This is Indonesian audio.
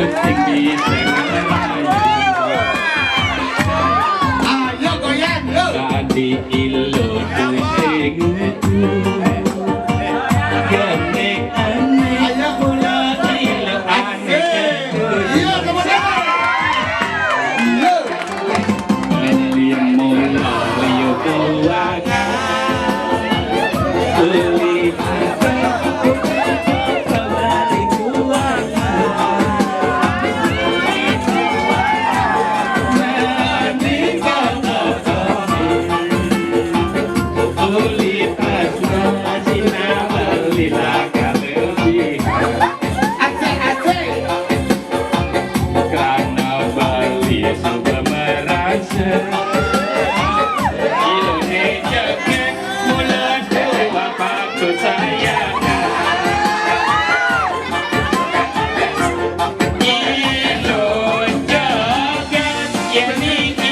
tinggi ayo goyang yo tadi ilo pusing gene aneh ayo mula ilo aneh iya kemudian yo ngelim mula yo kuwaga beli apa kembali kuwaga Yeah.